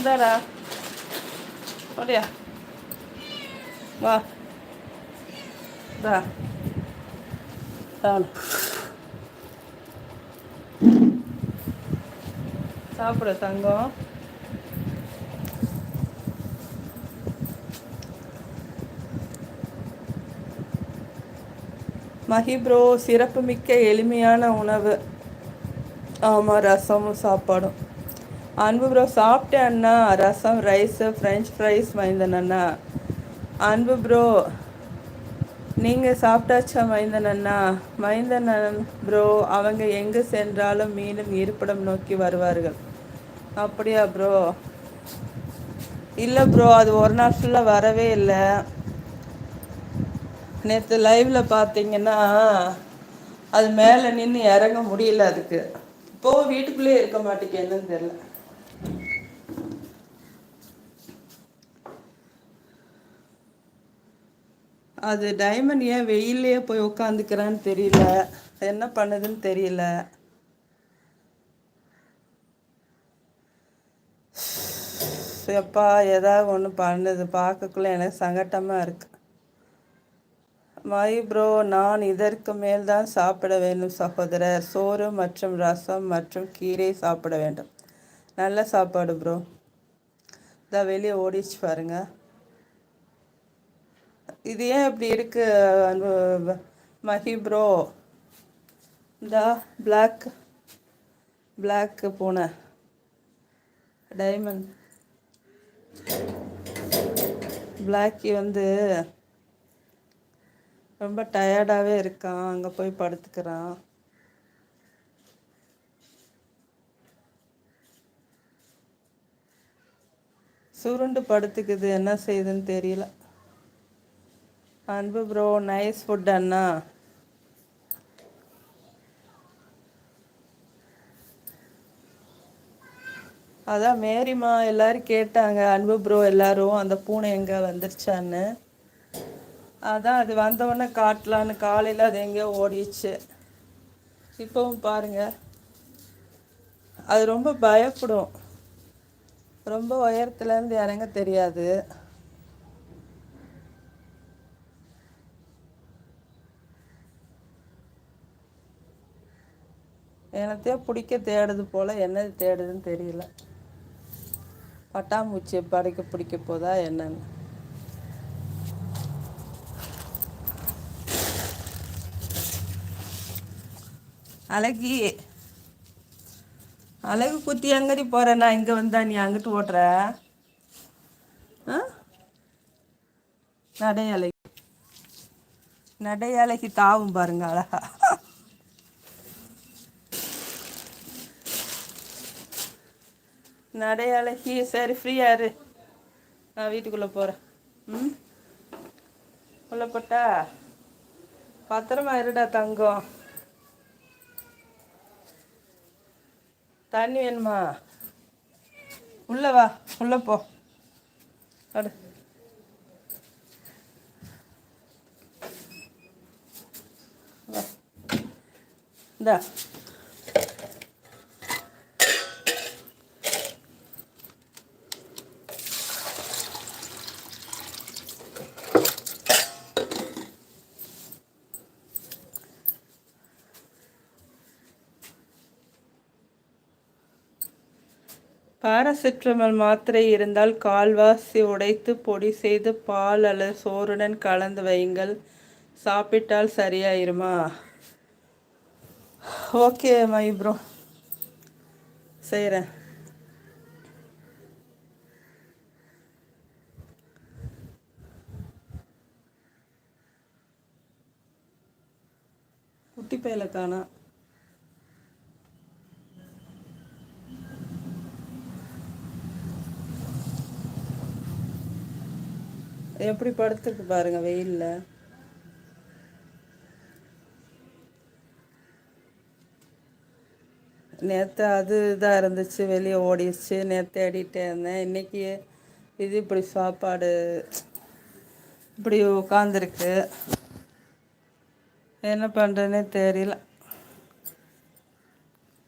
இந்தாடா ஓடியா வா தா சாப்பிடு தங்கம். மஹி ப்ரோ, சிறப்பு மிக்க எளிமையான உணவு. ஆமாம், ரசமும் சாப்பாடும். அன்பு ப்ரோ சாப்பிட்டேன் அண்ணா. ரசம், ரைஸு, ஃப்ரெஞ்ச் ஃப்ரைஸ் மைந்தன் அண்ணா. அன்பு ப்ரோ நீங்கள் சாப்பிட்டாச்சா மைந்தன் அண்ணா? மைந்தன் ப்ரோ, அவங்க எங்கு சென்றாலும் மீண்டும் இருப்பிடம் நோக்கி வருவார்கள். அப்படியா ப்ரோ? இல்லை ப்ரோ, அது ஒரு நாள் ஃபுல்லாக வரவே இல்லை. நேற்று லைவில் பார்த்தீங்கன்னா அது மேலே நின்று இறங்க முடியல. அதுக்கு இப்போவும் வீட்டுக்குள்ளேயே இருக்க மாட்டேங்க, என்னன்னு தெரியல. அது டைமண்ட் ஏன் வெயிலே போய் உட்காந்துக்கிறான்னு தெரியல, என்ன பண்ணுதுன்னு தெரியல. எப்பா ஏதாவது ஒன்று பண்ணுது, பார்க்கக்குள்ள எனக்கு சங்கட்டமாக இருக்கு. மை ப்ரோ, நான் இதற்கு மேல் தான் சாப்பிட வேண்டும் சகோதரர். சோறு மற்றும் ரசம் மற்றும் கீரை சாப்பிட வேண்டும். நல்ல சாப்பாடு ப்ரோ. இதான் வெளியே ஓடிச்சு பாருங்க. இது ஏன் இப்படி இருக்கு மஹி ப்ரோ? இந்த பிளாக் பூனை டைமண்ட் பிளாக்கி ரொம்ப டயர்டாகவே இருக்கான், அங்கே போய் படுத்துக்கிறான். சுருண்டு படுத்துக்குது, என்ன செய்யுதுன்னு தெரியல. அன்பு ப்ரோ, நைஸ் ஃபுட் அண்ணா. அதான் மேரிமா எல்லாரும் கேட்டாங்க, அன்பு ப்ரோ எல்லாரும் அந்த பூனை எங்கே வந்துருச்சான்னு. அதான் அது வந்தவொடனே காட்டலான்னு காலையில் அது எங்கேயோ ஓடிச்சு. இப்போவும் பாருங்க, அது ரொம்ப பயப்படும். ரொம்ப உயரத்துலேருந்து இறங்க தெரியாது. என்னத்தையோ பிடிக்க தேடுது போல், என்னது தேடுதுன்னு தெரியல. பட்டாம்பூச்சியை பிடிக்க போதா என்னன்னு. அழகு குத்தி எங்கடி போற? நான் இங்கே வந்தா நீ அங்கிட்டு ஓட்டுற. நடையழகி தாவும் பாருங்க அழகா. நடையழகி, சரி ஃப்ரீயா இரு, நான் வீட்டுக்குள்ளே போகிறேன். உள்ள போட்டா பத்திரமா இருடா தங்கம். தண்ணி வேணுமா? உள்ள வா, உள்ள போ. அடு இந்தா. பாராசிட்டமல் மாத்திரை இருந்தால் கால்வாசி உடைத்து பொடி செய்து பால் அல்லது சோறுடன் கலந்து வையுங்கள். சாப்பிட்டால் சரியாயிருமா? ஓகே மை ப்ரோ, செய்கிறேன். குட்டி பையில காணா. எப்படி படுத்துருக்கு பாருங்க வெயில்ல. நேற்று அது இதாக இருந்துச்சு, வெளியே ஓடிடுச்சு. நேற்று தேடிட்டே இருந்தேன். இன்றைக்கி இது இப்படி சாப்பாடு இப்படி உட்காந்துருக்கு, என்ன பண்ணுறேன்னே தெரியல.